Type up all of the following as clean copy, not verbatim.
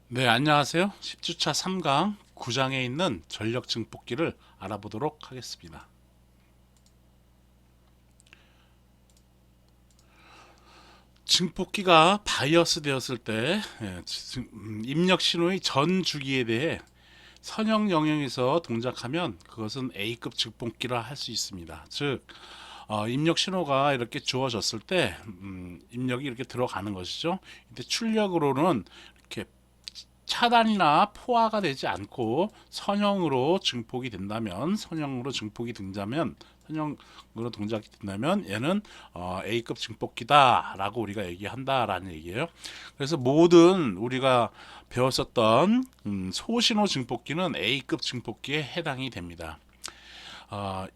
네, 안녕하세요. 10주차 3강 9장에 있는 전력 증폭기를 알아보도록 하겠습니다. 증폭기가 바이어스 되었을 때 입력 신호의 전 주기에 대해 선형 영역에서 동작하면 그것은 A급 증폭기라 할 수 있습니다. 즉 입력 신호가 이렇게 주어졌을 때 입력이 이렇게 들어가는 것이죠. 이때 출력으로는 이렇게 차단이나 포화가 되지 않고 선형으로 동작이 된다면 얘는 A급 증폭기다라고 우리가 얘기한다라는 얘기예요. 그래서 모든 우리가 배웠었던 소신호 증폭기는 A급 증폭기에 해당이 됩니다.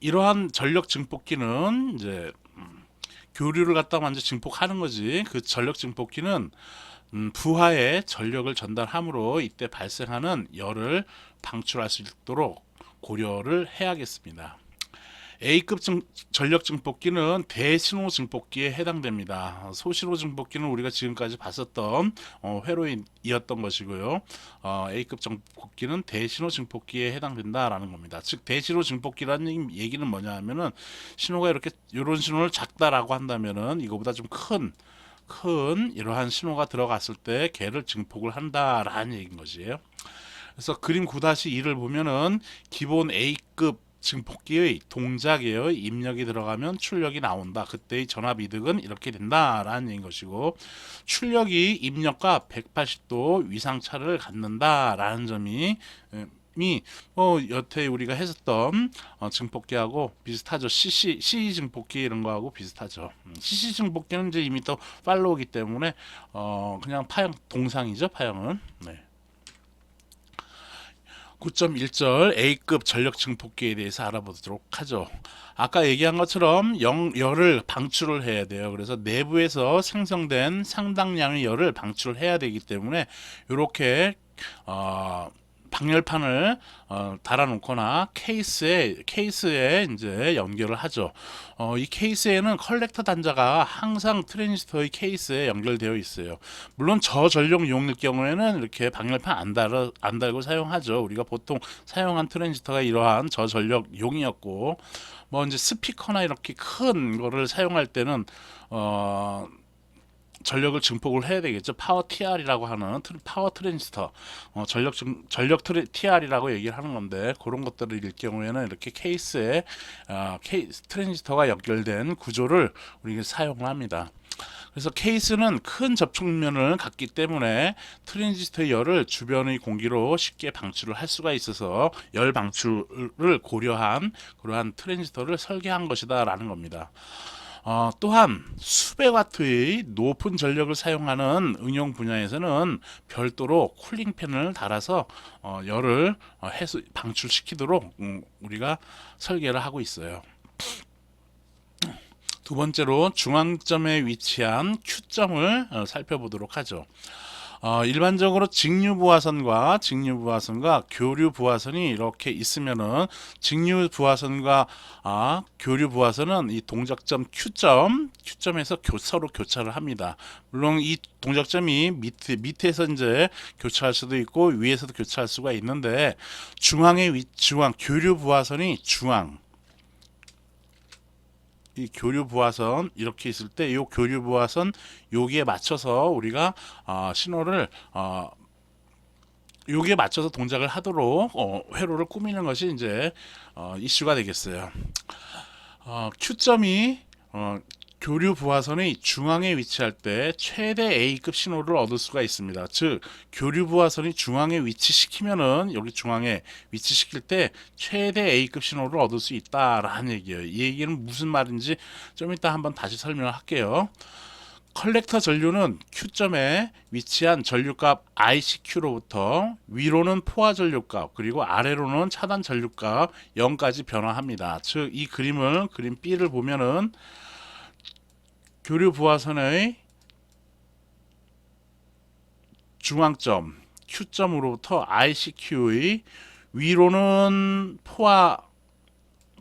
이러한 전력 증폭기는 이제 교류를 갖다 먼저 증폭하는 거지. 그 전력 증폭기는 부하에 전력을 전달함으로 이때 발생하는 열을 방출할 수 있도록 고려를 해야겠습니다. A급 전력 증폭기는 대신호 증폭기에 해당됩니다. 소신호 증폭기는 우리가 지금까지 봤었던 회로이었던 것이고요. A급 증폭기는 대신호 증폭기에 해당된다라는 겁니다. 즉 대신호 증폭기라는 얘기는 뭐냐 하면은 신호가 이렇게 이런 신호를 작다라고 한다면은 이거보다 좀 큰 이러한 신호가 들어갔을 때 걔를 증폭을 한다라는 얘기인 것이에요. 그래서 그림 9-2를 보면은 기본 A급 증폭기의 동작에 입력이 들어가면 출력이 나온다. 그때의 전압 이득은 이렇게 된다라는 얘기인 것이고, 출력이 입력과 180도 위상차를 갖는다라는 점이 여태 우리가 했었던 증폭기하고 비슷하죠. CC 증폭기 이런 거하고 비슷하죠. CC 증폭기는 이제 이미 또 팔로우기 때문에 그냥 파형 동상이죠. 파형은. 네. 9.1절 A급 전력 증폭기에 대해서 알아보도록 하죠. 아까 얘기한 것처럼 열을 방출을 해야 돼요. 그래서 내부에서 생성된 상당량의 열을 방출을 해야 되기 때문에 이렇게 방열판을 달아놓거나 케이스에 이제 연결을 하죠. 이 케이스에는 컬렉터 단자가 항상 트랜지스터의 케이스에 연결되어 있어요. 물론 저전력용일 경우에는 이렇게 방열판 안 달고 사용하죠. 우리가 보통 사용한 트랜지스터가 이러한 저전력용이었고, 뭐 이제 스피커나 이렇게 큰 거를 사용할 때는 전력을 증폭을 해야 되겠죠. 파워 TR이라고 하는 파워 트랜지스터, 전력 TR이라고 얘기를 하는 건데, 그런 것들을 일 경우에는 이렇게 케이스에 트랜지스터가 연결된 구조를 우리가 사용을 합니다. 그래서 케이스는 큰 접촉면을 갖기 때문에 트랜지스터의 열을 주변의 공기로 쉽게 방출을 할 수가 있어서 열 방출을 고려한 그러한 트랜지스터를 설계한 것이다라는 겁니다. 또한 수백 와트의 높은 전력을 사용하는 응용 분야에서는 별도로 쿨링팬을 달아서 열을 방출시키도록 우리가 설계를 하고 있어요. 두 번째로 중앙점에 위치한 Q점을 살펴보도록 하죠. 일반적으로 직류부하선과 교류부하선이 이렇게 있으면은 직류부하선과 교류부하선은 이 동작점 Q점에서 서로 교차를 합니다. 물론 이 동작점이 밑에서 이제 교차할 수도 있고 위에서도 교차할 수가 있는데, 교류부하선이 이 교류 부하선 이렇게 있을 때 이 교류 부하선 여기에 맞춰서 우리가 신호를 여기에 맞춰서 동작을 하도록 회로를 꾸미는 것이 이제 이슈가 되겠어요. Q점이 교류 부하선의 중앙에 위치할 때 최대 A급 신호를 얻을 수가 있습니다. 즉 교류 부하선이 중앙에 위치시키면은 여기 중앙에 위치시킬 때 최대 A급 신호를 얻을 수 있다라는 얘기예요. 이 얘기는 무슨 말인지 좀 이따 한번 다시 설명을 할게요. 컬렉터 전류는 Q점에 위치한 전류값 ICQ로부터 위로는 포화 전류값, 그리고 아래로는 차단 전류값 0까지 변화합니다. 즉 이 그림 B를 보면은 교류 부하선의 중앙점 Q점으로부터 ICQ의 위로는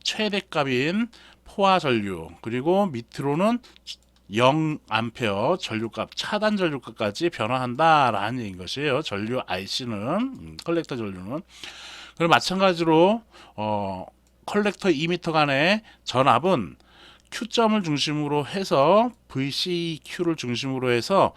최대값인 포화 전류, 그리고 밑으로는 0A 전류값, 차단 전류값까지 변화한다라는 얘기인 것이에요. 전류 IC는 컬렉터 전류는. 그리고 마찬가지로 컬렉터 2m 간의 전압은 Q점을 중심으로 해서 VCQ를 중심으로 해서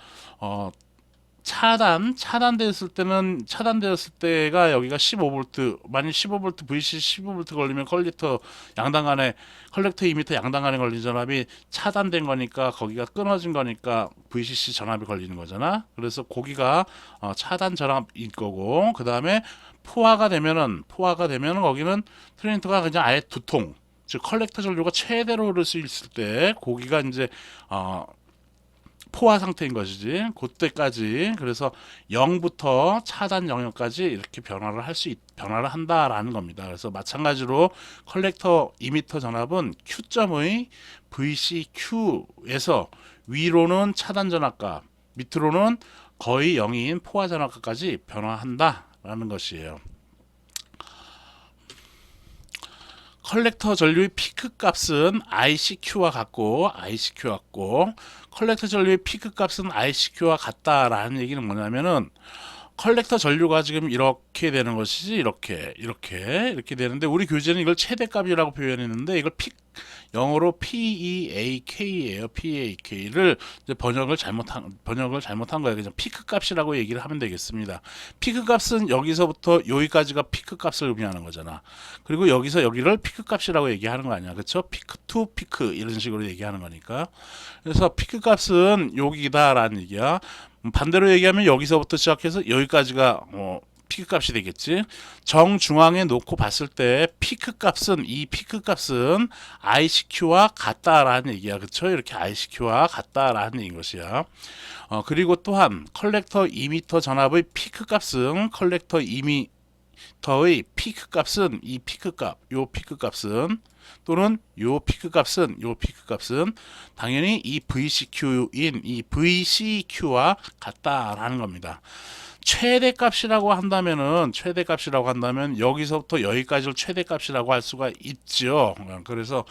차단되었을 때가 여기가 15V, 만약 15V VC 15V 걸리면 컬렉터 2m 양당 간에 걸린 전압이 차단된 거니까 거기가 끊어진 거니까 VCC 전압이 걸리는 거잖아. 그래서 거기가 차단 전압일 거고, 그 다음에 포화가 되면은 거기는 트랜지스터가 그냥 아예 두통, 즉 컬렉터 전류가 최대로 흐를 수 있을 때 거기가 이제 포화 상태인 것이지. 그때까지, 그래서 0부터 차단 영역까지 이렇게 변화를 한다라는 겁니다. 그래서 마찬가지로 컬렉터 2m 전압은 Q점의 VCQ에서 위로는 차단 전압값, 밑으로는 거의 0인 포화 전압값까지 변화한다라는 것이에요. 컬렉터 전류의 피크 값은 ICQ와 같고 컬렉터 전류의 피크 값은 ICQ와 같다라는 얘기는 뭐냐면은 컬렉터 전류가 지금 이렇게 되는 것이지, 이렇게 되는데 우리 교재는 이걸 최대값이라고 표현했는데 이걸 영어로 PEAK예요. PEAK를 번역을 잘못한 거예요. 그냥 피크 값이라고 얘기를 하면 되겠습니다. 피크 값은 여기서부터 여기까지가 피크 값을 의미하는 거잖아. 그리고 여기서 여기를 피크 값이라고 얘기하는 거 아니야, 그렇죠? 피크 투 피크 이런 식으로 얘기하는 거니까. 그래서 피크 값은 여기다라는 얘기야. 반대로 얘기하면 여기서부터 시작해서 여기까지가 피크 값이 되겠지. 정중앙에 놓고 봤을 때 이 피크 값은 ICQ와 같다라는 얘기야. 그쵸? 이렇게 ICQ와 같다라는 얘기인 것이야. 그리고 또한 컬렉터 2m 전압의 피크 값은 컬렉터 2m의 피크 값은 이 피크 값은 또는 요 피크 값은 당연히 이 VCQ인 이 VCQ와 같다라는 겁니다. 최대값이라고 한다면 여기서부터 여기까지를 최대값이라고 할 수가 있죠. 그래서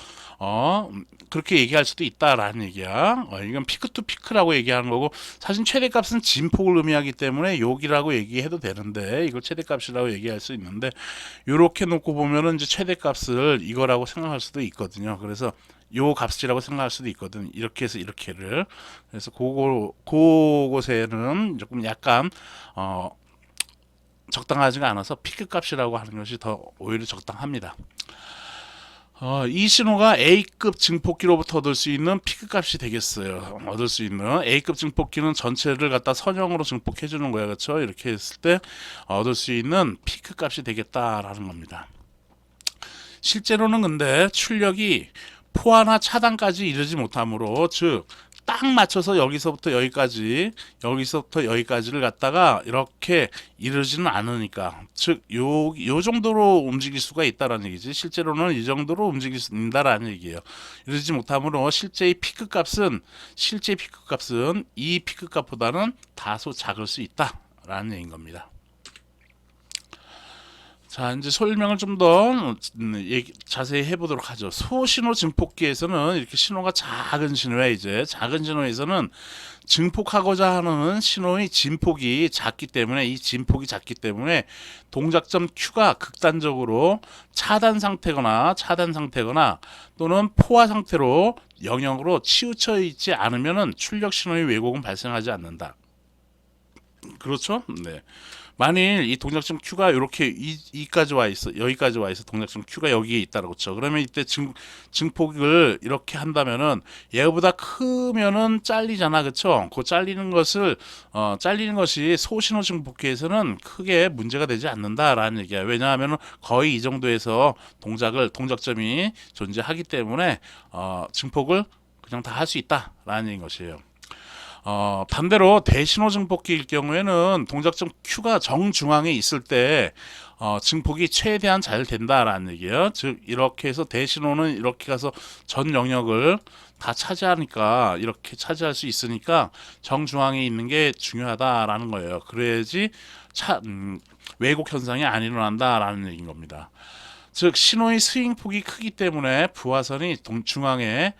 그렇게 얘기할 수도 있다라는 얘기야. 이건 피크 투 피크라고 얘기하는 거고, 사실 최대값은 진폭을 의미하기 때문에 여기라고 얘기해도 되는데 이걸 최대값이라고 얘기할 수 있는데, 이렇게 놓고 보면은 이제 최대값을 이거라고 생각할 수도 있거든요. 그래서 요 값이라고 생각할 수도 있거든. 이렇게 해서 이렇게를. 그래서 그곳에는 조금 약간 적당하지가 않아서 피크 값이라고 하는 것이 더 오히려 적당합니다. 이 신호가 A급 증폭기로부터 얻을 수 있는 피크 값이 되겠어요. 얻을 수 있는 A급 증폭기는 전체를 갖다 선형으로 증폭해 주는 거야, 그렇죠? 이렇게 했을 때 얻을 수 있는 피크 값이 되겠다라는 겁니다. 실제로는 근데 출력이 포화나 차단까지 이르지 못하므로, 즉 딱 맞춰서 여기서부터 여기까지를 갖다가 이렇게 이르지는 않으니까, 즉 요 정도로 움직일 수가 있다라는 얘기지. 실제로는 이 정도로 움직일 수 있다라는 얘기예요. 이르지 못하므로 실제 피크 값은 이 피크 값보다는 다소 작을 수 있다라는 얘기인 겁니다. 자, 이제 설명을 좀 더 자세히 해보도록 하죠. 소신호 증폭기에서는 이렇게 신호가 작은 신호에서는 증폭하고자 하는 신호의 진폭이 작기 때문에, 동작점 Q가 극단적으로 차단 상태거나 또는 포화 상태로 영역으로 치우쳐 있지 않으면은 출력 신호의 왜곡은 발생하지 않는다. 그렇죠? 네. 만일 이 동작점 Q가 이렇게 여기까지 와 있어 동작점 Q가 여기에 있다라고 쳐. 그러면 이때 증폭을 이렇게 한다면은 얘보다 크면은 잘리잖아, 그쵸? 그 잘리는 것이 소신호 증폭기에서는 크게 문제가 되지 않는다라는 얘기야. 왜냐하면은 거의 이 정도에서 동작점이 존재하기 때문에 증폭을 그냥 다 할 수 있다라는 것이에요. 반대로 대신호 증폭기일 경우에는 동작점 Q가 정중앙에 있을 때 증폭이 최대한 잘 된다라는 얘기예요. 즉 이렇게 해서 대신호는 이렇게 가서 전 영역을 다 차지하니까, 이렇게 차지할 수 있으니까 정중앙에 있는 게 중요하다라는 거예요. 그래야지 왜곡 현상이 안 일어난다라는 얘기인 겁니다. 즉 신호의 스윙폭이 크기 때문에 부하선이 중앙에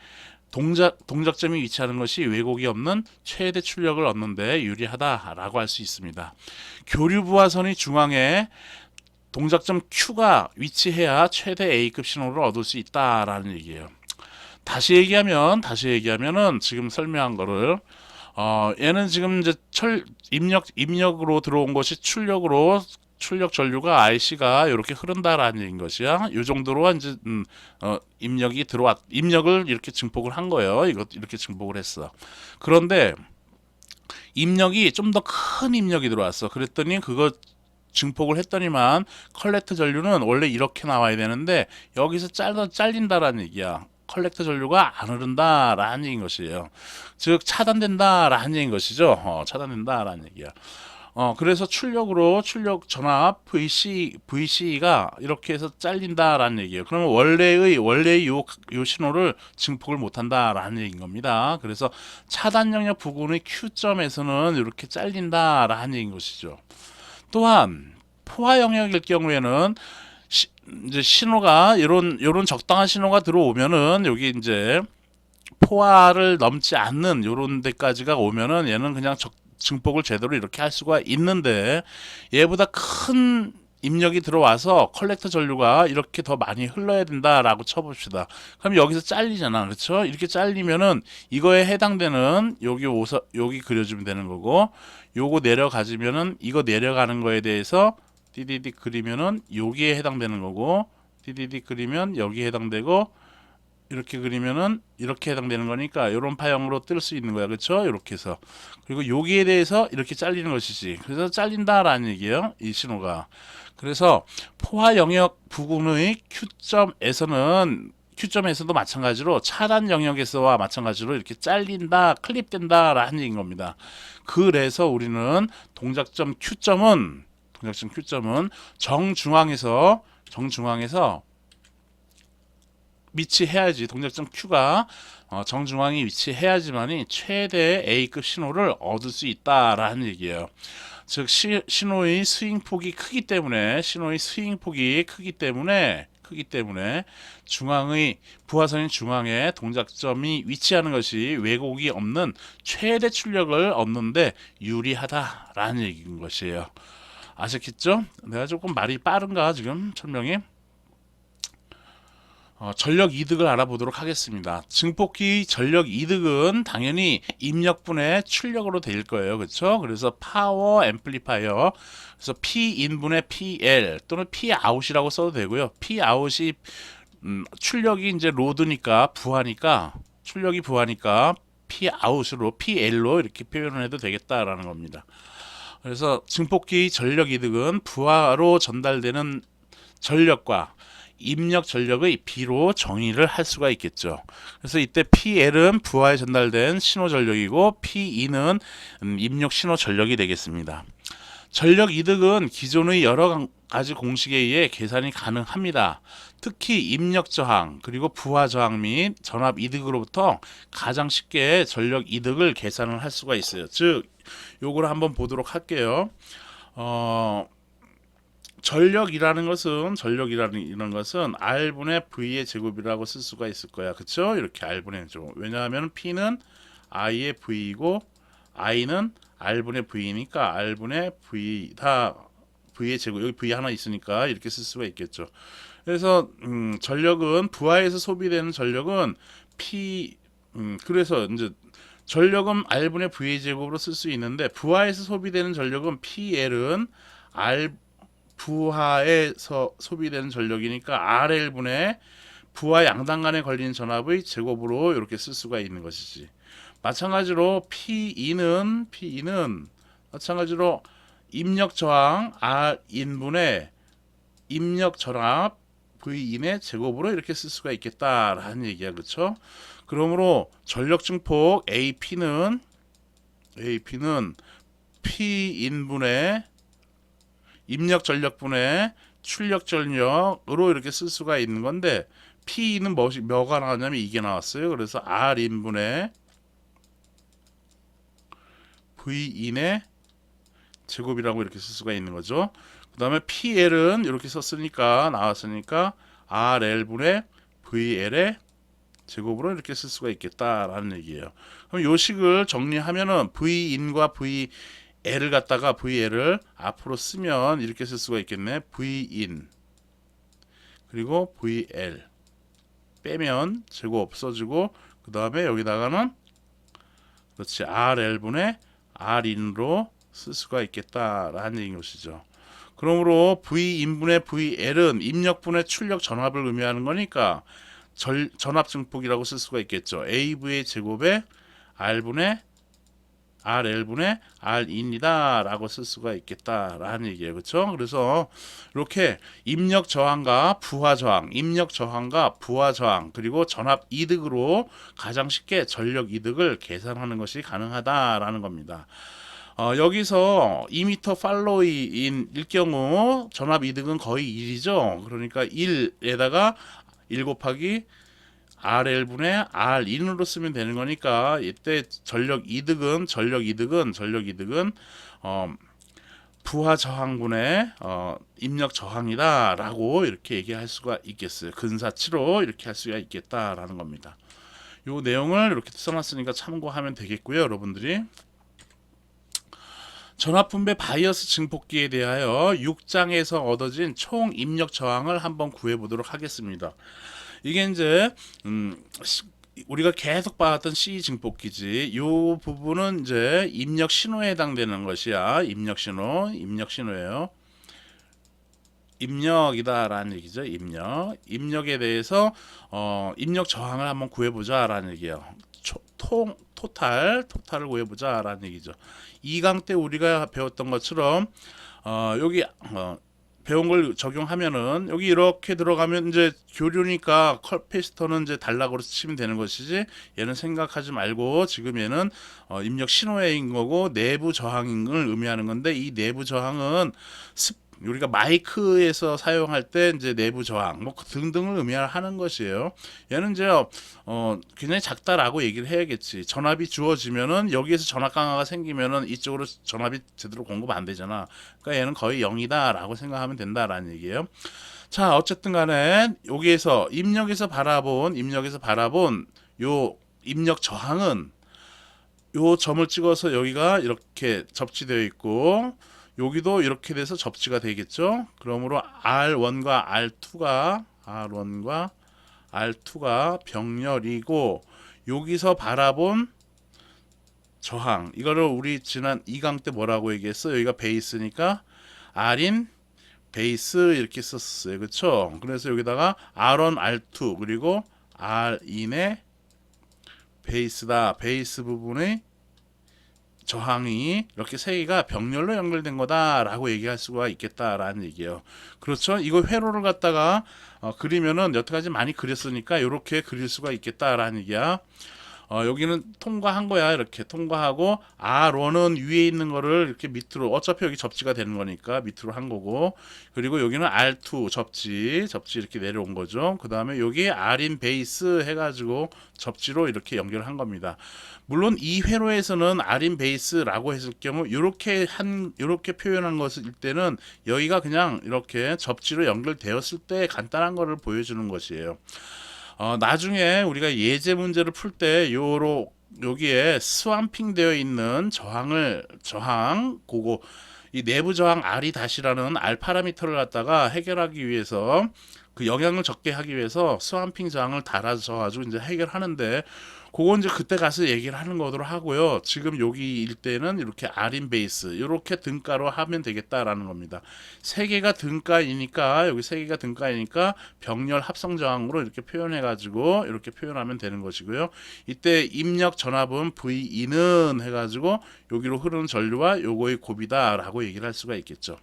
동작점이 위치하는 것이 왜곡이 없는 최대 출력을 얻는 데 유리하다라고 할 수 있습니다. 교류 부하선이 중앙에 동작점 Q가 위치해야 최대 A급 신호를 얻을 수 있다라는 얘기예요. 다시 얘기하면은 지금 설명한 거를 얘는 지금 이제 입력으로 들어온 것이 출력 전류가 IC가 이렇게 흐른다라는 얘기인 것이야. 이 정도로 이제 입력을 이렇게 증폭을 한 거예요. 이거 이렇게 증폭을 했어. 그런데 입력이 좀 더 큰 입력이 들어왔어. 그랬더니 그거 증폭을 했더니만 컬렉터 전류는 원래 이렇게 나와야 되는데 여기서 잘린다라는 얘기야. 컬렉터 전류가 안 흐른다라는 얘기인 것이에요. 즉 차단된다라는 얘기인 것이죠. 차단된다라는 얘기야. 그래서 출력 전압 VC가 이렇게 해서 잘린다라는 얘기예요. 그러면 원래의 요 신호를 증폭을 못한다라는 얘기인 겁니다. 그래서 차단 영역 부근의 Q점에서는 이렇게 잘린다라는 얘기인 것이죠. 또한 포화 영역일 경우에는 이제 신호가 이런 적당한 신호가 들어오면은 여기 이제 포화를 넘지 않는 요런 데까지가 오면은 얘는 그냥 증폭을 제대로 이렇게 할 수가 있는데 얘보다 큰 입력이 들어와서 컬렉터 전류가 이렇게 더 많이 흘러야 된다라고 쳐봅시다. 그럼 여기서 잘리잖아, 그렇죠? 이렇게 잘리면은 이거에 해당되는 여기 그려주면 되는 거고, 요거 내려가지면은 이거 내려가는 거에 대해서 디디디 그리면은 여기에 해당되는 거고, 디디디 그리면 여기에 해당되고, 이렇게 그리면은 이렇게 해당되는 거니까 이런 파형으로 뜰 수 있는 거야, 그렇죠? 이렇게 해서 그리고 여기에 대해서 이렇게 잘리는 것이지. 그래서 잘린다라는 얘기예요, 이 신호가. 그래서 포화 영역 부근의 Q점에서도 마찬가지로 차단 영역에서와 마찬가지로 이렇게 잘린다, 클립된다라는 얘기인 겁니다. 그래서 우리는 동작점 Q점은 정중앙에서 위치해야지. 동작점 Q가 정중앙에 위치해야지만이 최대 A급 신호를 얻을 수 있다라는 얘기예요. 즉 신호의 스윙폭이 크기 때문에 부하선인 중앙에 동작점이 위치하는 것이 왜곡이 없는 최대 출력을 얻는데 유리하다라는 얘기인 것이에요. 아셨겠죠? 내가 조금 말이 빠른가 지금 설명이? 전력 이득을 알아보도록 하겠습니다. 증폭기 전력 이득은 당연히 입력분의 출력으로 될 거예요. 그렇죠? 그래서 파워 앰플리파이어, 그래서 P인분의 PL 또는 Pout이라고 써도 되고요. Pout이 출력이 이제 로드니까 출력이 부하니까 PL로 이렇게 표현을 해도 되겠다라는 겁니다. 그래서 증폭기 전력 이득은 부하로 전달되는 전력과 입력 전력의 B로 정의를 할 수가 있겠죠. 그래서 이때 PL은 부하에 전달된 신호 전력이고 P는 입력 신호 전력이 되겠습니다. 전력 이득은 기존의 여러 가지 공식에 의해 계산이 가능합니다. 특히 입력 저항 그리고 부하 저항 및 전압 이득으로부터 가장 쉽게 전력 이득을 계산을 할 수가 있어요. 즉 요거를 한번 보도록 할게요. 전력이라는 것은 R분의 V의 제곱이라고 쓸 수가 있을 거야. 그쵸? 이렇게 R분의 제곱. 왜냐하면 P는 I의 V이고 I는 R분의 V니까 R분의 V 다 V의 제곱. 여기 V 하나 있으니까 이렇게 쓸 수가 있겠죠. 그래서 전력은 부하에서 소비되는 전력은 그래서 이제 전력은 R분의 V의 제곱으로 쓸 수 있는데 부하에서 소비되는 전력은 PL은 부하에서 소비되는 전력이니까 RL분의 부하 양당 간에 걸린 전압의 제곱으로 이렇게 쓸 수가 있는 것이지. 마찬가지로 PE는 마찬가지로 입력 저항 R인분의 입력 전압 V인의 제곱으로 이렇게 쓸 수가 있겠다라는 얘기야. 그렇죠? 그러므로 전력 증폭 AP는 P인분의 입력 전력분의 출력 전력으로 이렇게 쓸 수가 있는 건데 P는 뭐가 나왔냐면 이게 나왔어요. 그래서 R인분의 V인의 제곱이라고 이렇게 쓸 수가 있는 거죠. 그 다음에 PL은 이렇게 나왔으니까 RL분의 VL의 제곱으로 이렇게 쓸 수가 있겠다라는 얘기예요. 그럼 요 식을 정리하면은 V인과 VL을 갖다가 VL을 앞으로 쓰면 이렇게 쓸 수가 있겠네. V인 그리고 VL 빼면 제곱 없어지고 그 다음에 여기다가는 그렇지 RL분의 R인으로 쓸 수가 있겠다라는 얘기인 것이죠. 그러므로 V인분의 VL은 입력분의 출력 전압을 의미하는 거니까 전압 증폭이라고 쓸 수가 있겠죠. AV의 제곱에 R분의 RL분의 R인이다 라고 쓸 수가 있겠다라는 얘기예요. 그렇죠? 그래서 이렇게 입력 저항과 부하 저항, 입력 저항과 부하 저항 그리고 전압 이득으로 가장 쉽게 전력 이득을 계산하는 것이 가능하다라는 겁니다. 여기서 2m 팔로이인 경우 전압 이득은 거의 1이죠. 그러니까 1에다가 1 곱하기 RL분의 R인으로 쓰면 되는 거니까 이때 전력 이득은 부하 저항분의 입력 저항이다라고 이렇게 얘기할 수가 있겠어요. 근사치로 이렇게 할 수가 있겠다라는 겁니다. 요 내용을 이렇게 써놨으니까 참고하면 되겠고요, 여러분들이. 전압분배 바이어스 증폭기에 대하여 6장에서 얻어진 총 입력 저항을 한번 구해보도록 하겠습니다. 이게 이제 우리가 계속 봐왔던 C 증폭기지. 이 부분은 이제 입력 신호에 해당되는 것이야. 입력 신호예요. 입력이다라는 얘기죠. 입력에 대해서 입력 저항을 한번 구해보자라는 얘기예요. 토탈을 구해보자라는 얘기죠. 2강 때 우리가 배웠던 것처럼 여기 배운 걸 적용하면은 여기 이렇게 들어가면 이제 교류니까 컬패시터는 이제 단락으로 치면 되는 것이지 얘는 생각하지 말고 지금 얘는 입력 신호인 거고 내부 저항을 의미하는 건데 이 내부 저항은 우리가 마이크에서 사용할 때 이제 내부 저항 뭐 등등을 의미하는 것이에요. 얘는 이제 굉장히 작다라고 얘기를 해야겠지. 전압이 주어지면은 여기에서 전압 강화가 생기면은 이쪽으로 전압이 제대로 공급 안 되잖아. 그러니까 얘는 거의 0이다라고 생각하면 된다라는 얘기예요. 자, 어쨌든 간에 여기에서 입력에서 바라본 요 입력 저항은 요 점을 찍어서 여기가 이렇게 접지되어 있고 여기도 이렇게 돼서 접지가 되겠죠. 그러므로 R1과 R2가 병렬이고 여기서 바라본 저항 이거를 우리 지난 2강 때 뭐라고 얘기했어? 여기가 베이스니까 R인 베이스 이렇게 썼어요. 그렇죠? 그래서 여기다가 R1, R2 그리고 R인의 베이스다. 베이스 부분의 저항이 이렇게 세 개가 병렬로 연결된 거다라고 얘기할 수가 있겠다라는 얘기예요. 그렇죠? 이거 회로를 갖다가 그리면은 여태까지 많이 그렸으니까 이렇게 그릴 수가 있겠다라는 얘기야. 여기는 통과한 거야. 이렇게 통과하고 R1은 위에 있는 거를 이렇게 밑으로 어차피 여기 접지가 되는 거니까 밑으로 한 거고 그리고 여기는 R2 접지 이렇게 내려온 거죠. 그 다음에 여기 R인 베이스 해가지고 접지로 이렇게 연결한 겁니다. 물론 이 회로에서는 R인 베이스라고 했을 경우 이렇게 표현한 것일 때는 여기가 그냥 이렇게 접지로 연결되었을 때 간단한 거를 보여주는 것이에요. 나중에 우리가 예제 문제를 풀 때 여기에 스왑핑 되어 있는 저항 그거 이 내부 저항 R이 다시라는 R 파라미터를 갖다가 해결하기 위해서 그 영향을 적게 하기 위해서 스왑핑 저항을 달아서 가지고 이제 해결하는데 그건 이제 그때 가서 얘기를 하는 거로 하고요. 지금 여기 일 때는 이렇게 R인 베이스 이렇게 등가로 하면 되겠다라는 겁니다. 세 개가 등가이니까 여기 세 개가 등가이니까 병렬 합성 저항으로 이렇게 표현해 가지고 이렇게 표현하면 되는 것이고요. 이때 입력 전압은 V인은 해가지고 여기로 흐르는 전류와 요거의 곱이다라고 얘기를 할 수가 있겠죠.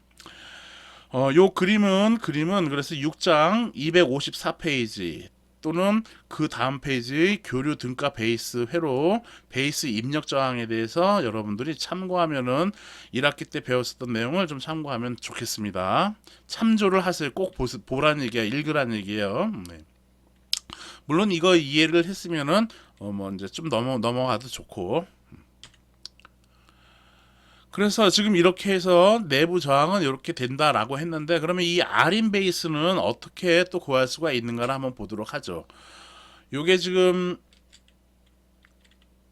요 그림은 그래서 6장 254페이지 또는 그 다음 페이지 교류 등가 베이스 회로 베이스 입력 저항에 대해서 여러분들이 참고하면은 1학기 때 배웠었던 내용을 좀 참고하면 좋겠습니다. 참조를 하세요. 꼭 보라는 얘기야. 읽으라는 얘기예요. 네. 물론 이거 이해를 했으면은 뭐 이제 좀 넘어가도 좋고. 그래서 지금 이렇게 해서 내부 저항은 이렇게 된다라고 했는데 그러면 이 R인 베이스는 어떻게 또 구할 수가 있는가를 한번 보도록 하죠. 요게 지금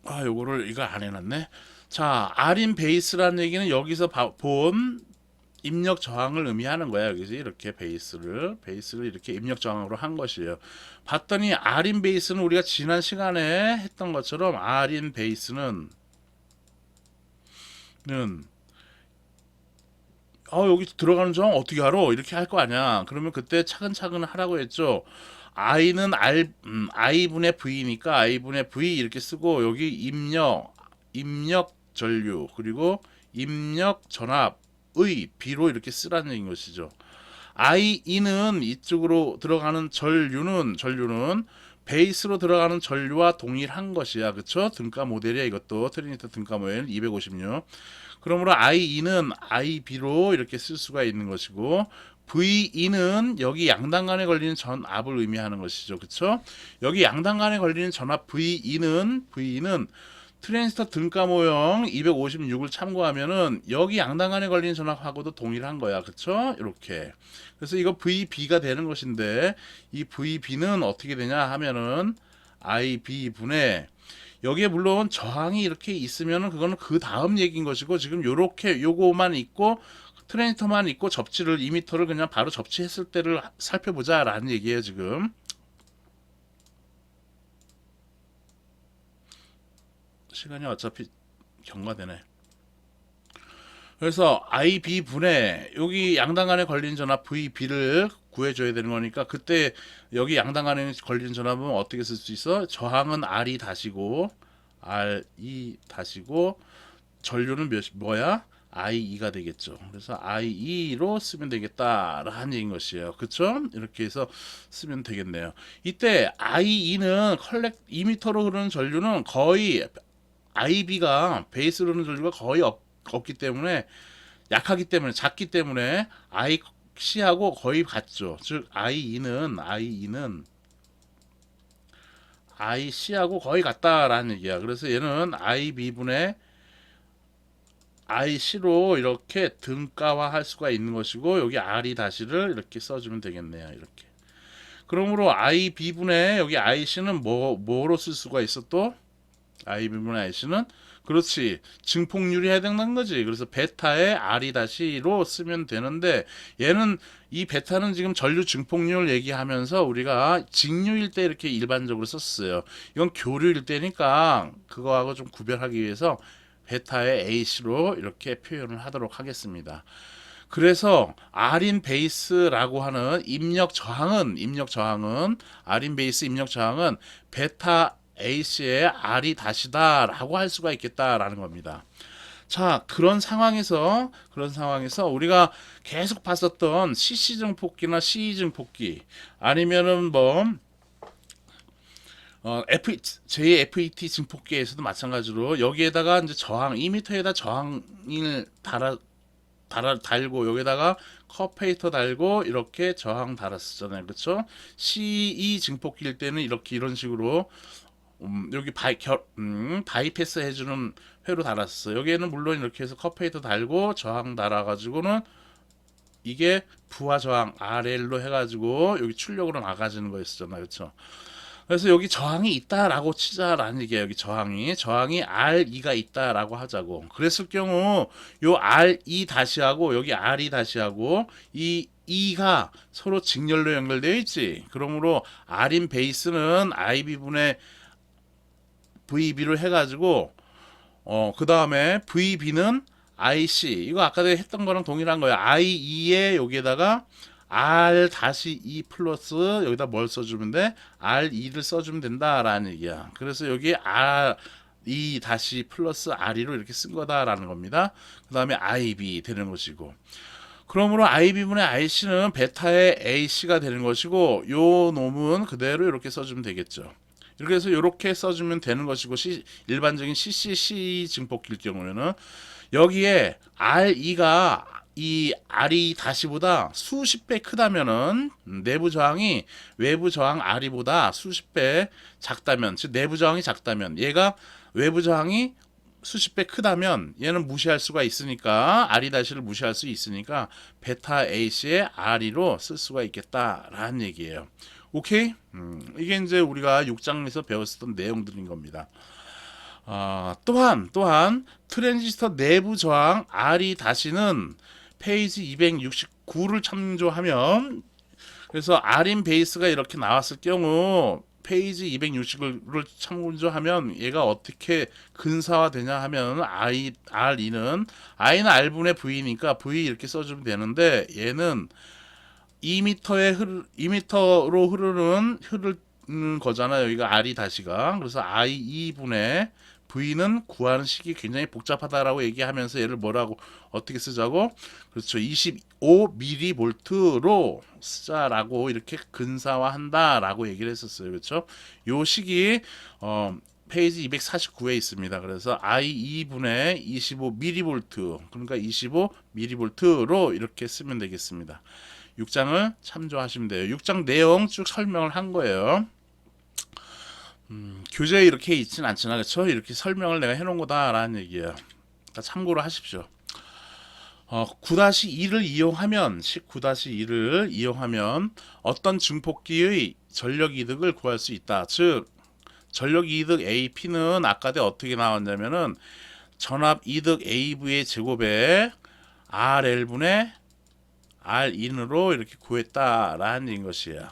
요거를 이거 안 해놨네. 자, R인 베이스라는 얘기는 여기서 본 입력 저항을 의미하는 거야. 여기서 이렇게 베이스를 이렇게 입력 저항으로 한 것이에요. 봤더니 R인 베이스는 우리가 지난 시간에 했던 것처럼 R인 베이스는 여기 들어가는 저항 어떻게 알아? 이렇게 할 거 아니야. 그러면 그때 차근차근 하라고 했죠. I는 I분의 V니까 I분의 V 이렇게 쓰고 여기 입력 전류 그리고 입력 전압의 B로 이렇게 쓰라는 얘기인 것이죠. IE는 이쪽으로 들어가는 전류는 베이스로 들어가는 전류와 동일한 것이야. 그쵸? 등가 모델이야. 이것도 트리니터 등가 모델 256. 그러므로 IE는 IB로 이렇게 쓸 수가 있는 것이고 VE는 여기 양당 간에 걸리는 전압을 의미하는 것이죠. 그쵸? 여기 양당 간에 걸리는 전압 VE는 트랜지스터 등가 모형 256을 참고하면은 여기 양당 간에 걸리는 전압하고도 동일한 거야. 그쵸? 이렇게. 그래서 이거 VB가 되는 것인데 이 VB는 어떻게 되냐 하면은 IB분의 여기에 물론 저항이 이렇게 있으면은 그거는 그 다음 얘기인 것이고 지금 요렇게 요거만 있고 트랜지스터만 있고 접지를 2m를 그냥 바로 접지했을 때를 살펴보자라는 얘기예요. 지금 시간이 어차피 경과되네. 그래서 IB분의 여기 양당 간에 걸린 전압 VB를 구해줘야 되는 거니까 그때 여기 양당 간에 걸린 전압은 어떻게 쓸 수 있어? 저항은 R이 다시고 RE 다시고 전류는 뭐야? IE가 되겠죠. 그래서 IE로 쓰면 되겠다라는 얘기인 것이에요. 그쵸? 이렇게 해서 쓰면 되겠네요. 이때 IE는 2m로 흐르는 전류는 거의 IB가 베이스로 흐르는 전류가 거의 없기 때문에 약하기 때문에 작기 때문에 IC하고 거의 같죠. 즉 IE는 IC하고 거의 같다라는 얘기야. 그래서 얘는 IB분의 IC로 이렇게 등가화할 수가 있는 것이고 여기 R이 다시를 이렇게 써주면 되겠네요. 이렇게. 그러므로 IB분의 여기 IC는 뭐로 쓸 수가 있어 또? IB분의 IC는 그렇지 증폭률이 해당되는 거지. 그래서 베타의 R이 다시로 쓰면 되는데 얘는 이 베타는 지금 전류 증폭률 얘기하면서 우리가 직류일 때 이렇게 일반적으로 썼어요. 이건 교류일 때니까 그거하고 좀 구별하기 위해서 베타의 AC로 이렇게 표현을 하도록 하겠습니다. 그래서 R인 베이스라고 하는 입력 저항은 R인 베이스 입력 저항은 베타 AC의 R이 다시다라고 할 수가 있겠다라는 겁니다. 자, 그런 상황에서 우리가 계속 봤었던 CC 증폭기나 CE 증폭기 아니면은 JFET 증폭기에서도 마찬가지로 여기에다가 이제 저항 2m에다 저항을 달고 여기다가 커페이터 달고 이렇게 저항 달았었잖아요. 그렇죠? CE 증폭기일 때는 이런 식으로 여기 바이패스 해주는 회로 달았어. 여기에는 물론 이렇게 해서 커페이터 달고 저항 달아가지고는 이게 부하 저항 RL로 해가지고 여기 출력으로 나가지는 거였잖아요. 그렇죠? 그래서 여기 저항이 있다라고 치자라는 얘기예요. 여기 저항이 RE가 있다라고 하자고. 그랬을 경우 요 RE 다시하고 여기 RE 다시하고 이 E가 서로 직렬로 연결되어 있지. 그러므로 R인 베이스는 IB분의 VB로 해가지고 그 다음에 VB는 IC 이거 아까 했던 거랑 동일한 거예요. IE에 여기에다가 R-E 플러스 여기다 뭘 써주면 돼? RE를 써주면 된다라는 얘기야. 그래서 여기 RE 다시 플러스 RE로 이렇게 쓴 거다라는 겁니다. 그 다음에 IB 되는 것이고 그러므로 IB분의 IC는 베타의 AC가 되는 것이고 요 놈은 그대로 이렇게 써주면 되겠죠. 이렇게 해서 이렇게 써주면 되는 것이고 일반적인 CCC 증폭기일 경우에는 여기에 RE가 이 R이 다시보다 수십 배 크다면은 내부 저항이 외부 저항 R이보다 수십 배 작다면 즉 내부 저항이 작다면 얘가 외부 저항이 수십 배 크다면 얘는 무시할 수가 있으니까 R이 다시를 무시할 수 있으니까 베타 AC의 RE로 쓸 수가 있겠다라는 얘기예요. 오케이? 이게 이제 우리가 6장에서 배웠었던 내용들인 겁니다. 또한 트랜지스터 내부 저항 RE 다시는 페이지 269를 참조하면, 그래서 R인 베이스가 이렇게 나왔을 경우 페이지 260을 참고하면 얘가 어떻게 근사화되냐 하면 R는 R분의 V니까 V 이렇게 써주면 되는데, 얘는 2m로 흐르는 거잖아요. 여기가 R이 다시가. 그래서 I2분의 V는 구하는 식이 굉장히 복잡하다라고 얘기하면서 얘를 뭐라고 어떻게 쓰자고? 그렇죠. 25mV로 쓰자라고 이렇게 근사화한다라고 얘기를 했었어요. 그렇죠? 요 식이 페이지 249에 있습니다. 그래서 I2분의 25mV, 그러니까 25mV로 이렇게 쓰면 되겠습니다. 6장을 참조하시면 돼요. 6장 내용 쭉 설명을 한 거예요. 교재에 이렇게 있진 않잖아, 그렇죠? 이렇게 설명을 내가 해놓은 거다라는 얘기예요. 참고로 하십시오. 9-2를 이용하면 19-2를 이용하면 어떤 증폭기의 전력 이득을 구할 수 있다. 즉 전력 이득 AP는 아까 때 어떻게 나왔냐면은 전압 이득 AV의 제곱에 RL분의 R인으로 이렇게 구했다라는 것이에요.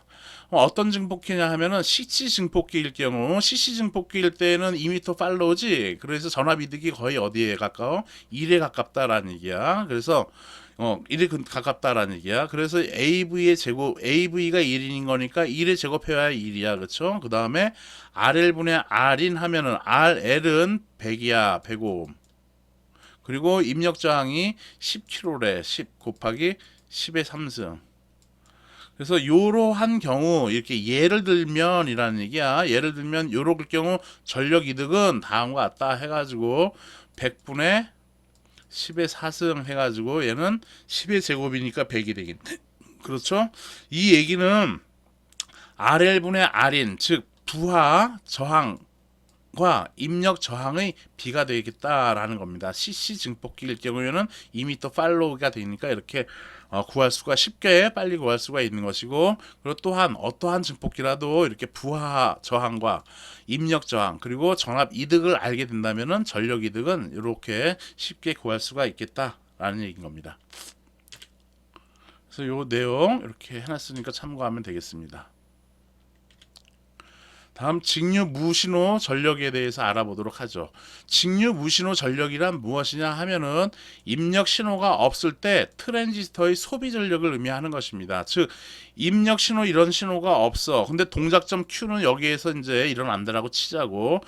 어떤 증폭기냐 하면은 CC 증폭기일 경우, CC 증폭기일 때는 2m 팔로우지. 그래서 전압 이득이 거의 어디에 가까워? 1에 가깝다라는 얘기야. 그래서 1에 가깝다라는 얘기야. 그래서 AV의 제곱, AV가 1인인 거니까 1의 제곱해야 1이야. 그렇죠? 그 다음에 RL분의 R인 하면은 RL은 100이야. 105. 그리고 입력 저항이 10kg래. 10 곱하기 10의 3승. 그래서 요러한 경우 이렇게 예를 들면이라는 얘기야. 예를 들면 요럴 경우 전력 이득은 다음과 같다 해가지고 100분의 10의 4승 해가지고 얘는 10의 제곱이니까 100이 되겠네. 그렇죠? 이 얘기는 RL분의 R인, 즉 부하 저항과 입력 저항의 비가 되겠다라는 겁니다. CC 증폭기일 경우에는 2m 팔로우가 되니까 이렇게 구할 수가 쉽게 빨리 구할 수가 있는 것이고, 그리고 또한 어떠한 증폭기라도 이렇게 부하 저항과 입력 저항 그리고 전압 이득을 알게 된다면은 전력 이득은 이렇게 쉽게 구할 수가 있겠다라는 얘기인 겁니다. 그래서 요 내용 이렇게 해놨으니까 참고하면 되겠습니다. 다음 직류 무신호 전력에 대해서 알아보도록 하죠. 직류 무신호 전력이란 무엇이냐 하면은 입력 신호가 없을 때 트랜지스터의 소비 전력을 의미하는 것입니다. 즉 입력 신호 이런 신호가 없어. 근데 동작점 Q는 여기에서 이제 일어난다라고 치자고.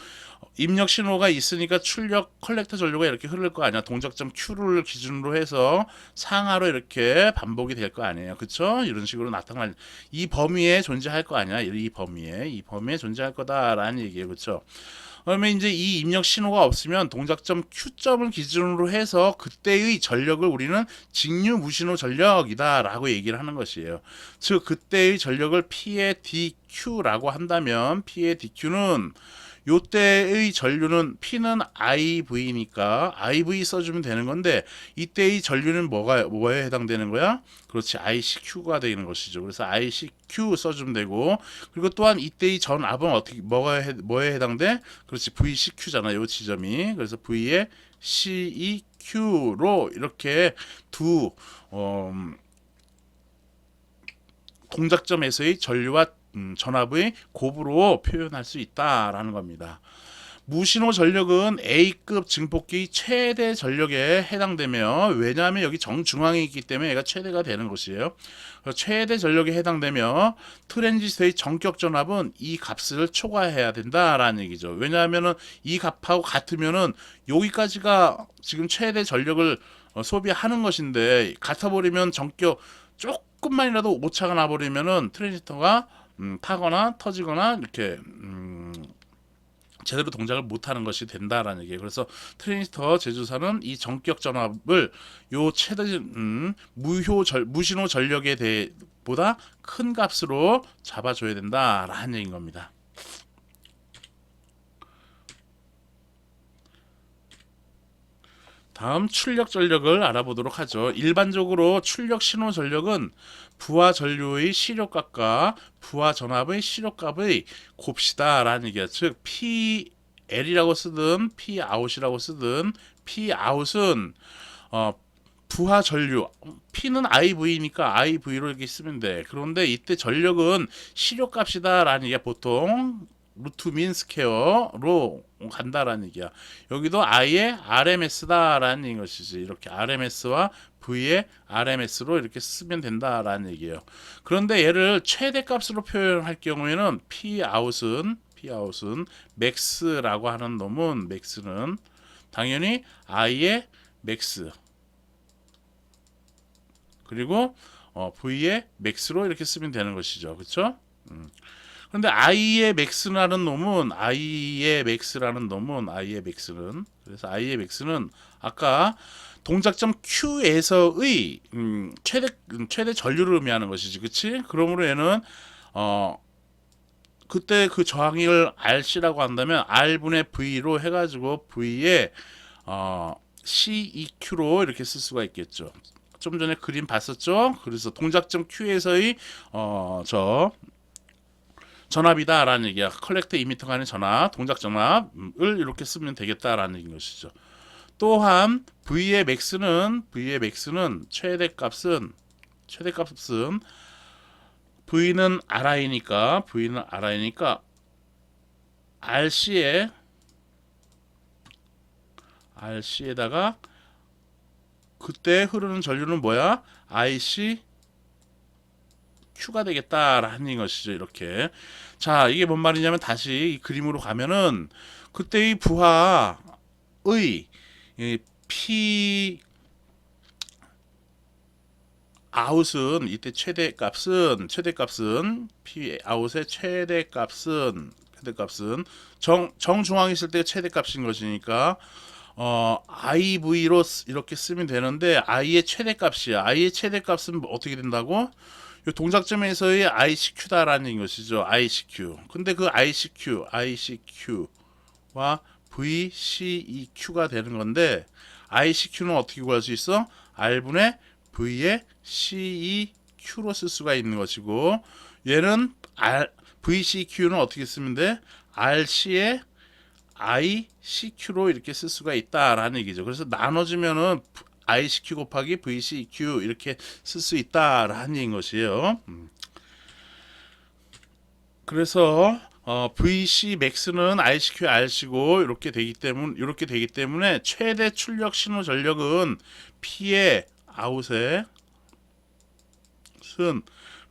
입력 신호가 있으니까 출력 컬렉터 전류가 이렇게 흐를 거 아니야. 동작점 Q를 기준으로 해서 상하로 이렇게 반복이 될 거 아니에요. 그쵸? 이런 식으로 나타날 이 범위에 존재할 거 아니야. 이 범위에 존재할 거다라는 얘기예요. 그쵸? 그러면 이제 이 입력 신호가 없으면 동작점 Q점을 기준으로 해서 그때의 전력을 우리는 직류 무신호 전력이다라고 얘기를 하는 것이에요. 즉 그때의 전력을 P의 DQ라고 한다면 P의 DQ는 요때의 전류는 P는 IV니까 IV 써주면 되는 건데, 이때의 전류는 뭐에 해당되는 거야? 그렇지, ICQ가 되는 것이죠. 그래서 ICQ 써주면 되고, 그리고 또한 이때의 전압은 어떻게 뭐에 해당돼? 그렇지, VCQ잖아. 요 지점이. 그래서 V의 CEQ로 이렇게 두 동작점에서의 전류와 전압의 곱으로 표현할 수 있다라는 겁니다. 무신호 전력은 A급 증폭기 최대 전력에 해당되며, 왜냐하면 여기 정중앙에 있기 때문에 얘가 최대가 되는 것이에요. 최대 전력에 해당되며 트랜지스터의 전격 전압은 이 값을 초과해야 된다라는 얘기죠. 왜냐하면 이 값하고 같으면은 여기까지가 지금 최대 전력을 소비하는 것인데, 같아버리면 전격 조금만이라도 오차가 나버리면은 트랜지스터가 타거나 터지거나 이렇게 제대로 동작을 못하는 것이 된다라는 얘기예요. 그래서 트랜지스터 제조사는 이 전격 전압을 요 최대 무신호 전력에 대해 보다 큰 값으로 잡아줘야 된다라는 얘기인 겁니다. 다음 출력 전력을 알아보도록 하죠. 일반적으로 출력 신호 전력은 부하 전류의 시력값과 부하 전압의 시력값의 곱시다라는 얘기야. 즉 PL이라고 쓰든 Pout이라고 쓰든 Pout은 부하 전류 P는 IV니까 IV로 이렇게 쓰면 돼. 그런데 이때 전력은 시력값이다라는 얘기야. 보통 루트 민 스퀘어로 간다라는 얘기야. 여기도 I의 RMS다라는 것이지. 이렇게 RMS와 V의 RMS로 이렇게 쓰면 된다라는 얘기예요. 그런데 얘를 최대값으로 표현할 경우에는 Pout은 맥스라고 하는 놈은 맥스는 당연히 I의 맥스 그리고 V의 맥스로 이렇게 쓰면 되는 것이죠. 그렇죠? 근데 I의 맥스라는 놈은 그래서 I의 맥스는 아까 동작점 Q에서의 최대 전류를 의미하는 것이지, 그렇지? 그러므로 얘는 그때 그 저항을 RC라고 한다면 R분의 V로 해가지고 V의 CEQ로 이렇게 쓸 수가 있겠죠. 좀 전에 그림 봤었죠? 그래서 동작점 Q에서의 전압이다라는 얘기야. 컬렉터 이미터 간의 전압, 동작 전압을 이렇게 쓰면 되겠다라는 것이죠. 또한 V의 맥스는 최대값은 V는 RI니까 RC에다가 그때 흐르는 전류는 뭐야? IC Q가 되겠다라는 것이죠. 이렇게. 자, 이게 뭔 말이냐면 다시 이 그림으로 가면은 그때의 부하의 P 아웃은 이때 최대값은 P 아웃의 최대값은 정중앙에 있을 때 최대값인 것이니까 IV로 이렇게 쓰면 되는데 I의 최대값이야. I의 최대값은 어떻게 된다고? 이 동작점에서의 ICQ다라는 것이죠. ICQ. 근데 그 ICQ와 VCEQ가 되는 건데 ICQ는 어떻게 구할 수 있어? R분의 V의 CEQ로 쓸 수가 있는 것이고 얘는 VCQ는 어떻게 쓰면 돼? RC의 ICQ로 이렇게 쓸 수가 있다라는 얘기죠. 그래서 나눠주면은 ICQ 곱하기 VCQ 이렇게 쓸 수 있다라는 얘기인 것이에요. 그래서 VC 맥스는 ICQ RC고 이렇게 되기 때문에 최대 출력 신호 전력은 P의 아웃에 쓴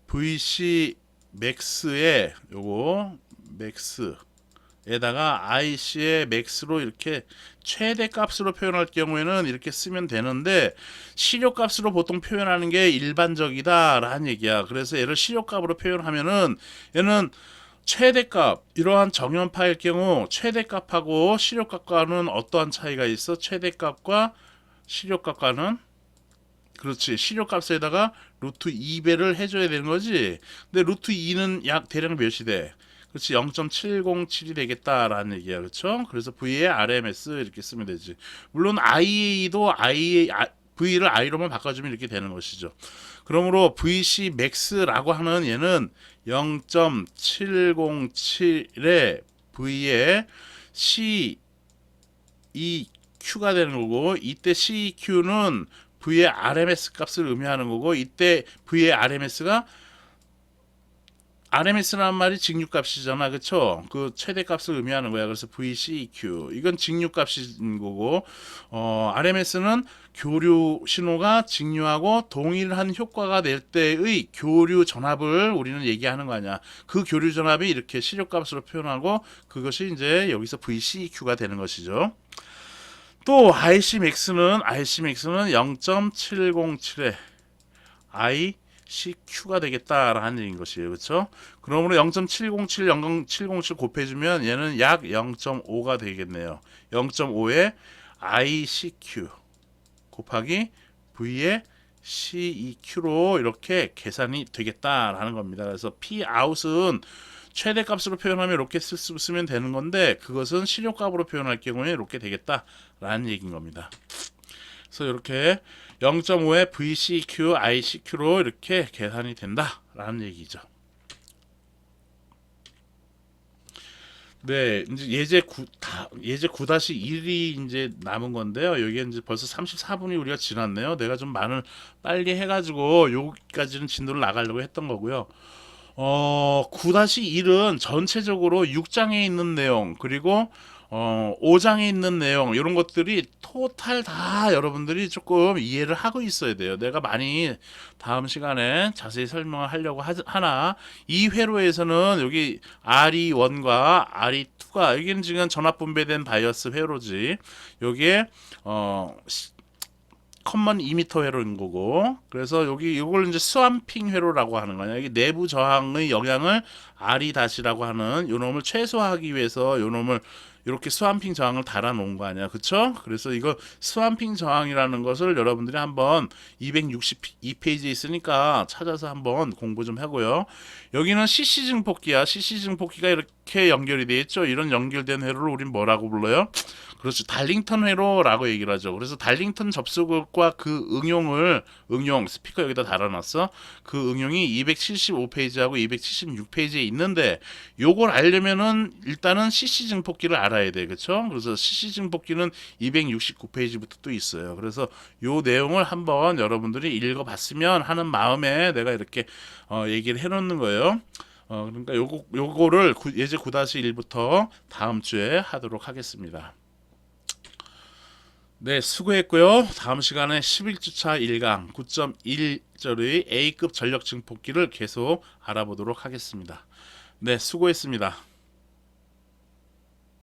VC 맥스의 요거 맥스에다가 IC의 맥스로 이렇게 최대값으로 표현할 경우에는 이렇게 쓰면 되는데 시력값으로 보통 표현하는 게 일반적이다라는 얘기야. 그래서 얘를 시력값으로 표현하면은 얘는 최대값 이러한 정연파일 경우 최대값하고 시력값과는 어떠한 차이가 있어? 최대값과 시력값과는 그렇지. 시력값에다가 루트 2배를 해줘야 되는 거지. 근데 루트 2는 약 대략 몇이 돼? 그렇지. 0.707이 되겠다라는 얘기야. 그렇죠? 그래서 V의 RMS 이렇게 쓰면 되지. 물론 V를 I로만 바꿔주면 이렇게 되는 것이죠. 그러므로 VC max라고 하는 얘는 0.707의 V의 CEQ가 되는 거고 이때 CEQ는 V의 RMS 값을 의미하는 거고 이때 V의 RMS라는 말이 직류값이잖아, 그쵸? 그 최대값을 의미하는 거야. 그래서 VCEQ 이건 직류값인 거고, RMS는 교류 신호가 직류하고 동일한 효과가 낼 때의 교류 전압을 우리는 얘기하는 거 아니야. 그 교류 전압이 이렇게 시력값으로 표현하고 그것이 이제 여기서 VCEQ가 되는 것이죠. 또 ICmax는 0.707의 ICQ가 되겠다라는 얘기인 것이에요. 그렇죠? 그러므로 0.707, 0.707 곱해주면 얘는 약 0.5가 되겠네요. 0.5의 ICQ 곱하기 V의 CEQ로 이렇게 계산이 되겠다라는 겁니다. 그래서 Pout은 최대값으로 표현하면 이렇게 쓰면 되는 건데 그것은 시력값으로 표현할 경우에 이렇게 되겠다라는 얘기인 겁니다. 그래서 이렇게 0.5의 VCQ, ICQ로 이렇게 계산이 된다라는 얘기죠. 네, 이제 예제 9-1이 이제 남은 건데요. 여기 이제 벌써 34분이 우리가 지났네요. 내가 좀 말을 빨리 해가지고 여기까지는 진도를 나가려고 했던 거고요. 9-1은 전체적으로 6장에 있는 내용, 그리고 5장에 있는 내용, 이런 것들이 토탈 다 여러분들이 조금 이해를 하고 있어야 돼요. 내가 많이 다음 시간에 자세히 설명을 하려고 하나, 이 회로에서는 여기 RE1과 RE2가, 여기는 지금 전압 분배된 바이어스 회로지. 여기에, 커먼 2m 회로인 거고, 그래서 여기 이걸 이제 스왑핑 회로라고 하는 거냐. 이게 내부 저항의 영향을 R이 다시라고 하는 요 놈을 최소화하기 위해서 요 놈을 이렇게 스왑핑 저항을 달아 놓은 거 아니야, 그쵸? 그래서 이거 스왑핑 저항이라는 것을 여러분들이 한번 262페이지에 있으니까 찾아서 한번 공부 좀 하고요. 여기는 CC 증폭기야. CC 증폭기가 이렇게 연결이 되어 있죠. 이런 연결된 회로를 우린 뭐라고 불러요? 그렇죠. 달링턴 회로라고 얘기를 하죠. 그래서 달링턴 접속과 그 응용 스피커 여기다 달아놨어. 그 응용이 275페이지하고 276페이지에 있는데, 요걸 알려면은 일단은 CC 증폭기를 알아야 돼. 그렇죠? 그래서 CC 증폭기는 269페이지부터 또 있어요. 그래서 요 내용을 한번 여러분들이 읽어봤으면 하는 마음에 내가 이렇게 얘기를 해놓는 거예요. 그러니까 요거를 예제 9-1부터 다음 주에 하도록 하겠습니다. 네, 수고했고요. 다음 시간에 11주차 1강 9.1절의 A급 전력 증폭기를 계속 알아보도록 하겠습니다. 네, 수고했습니다.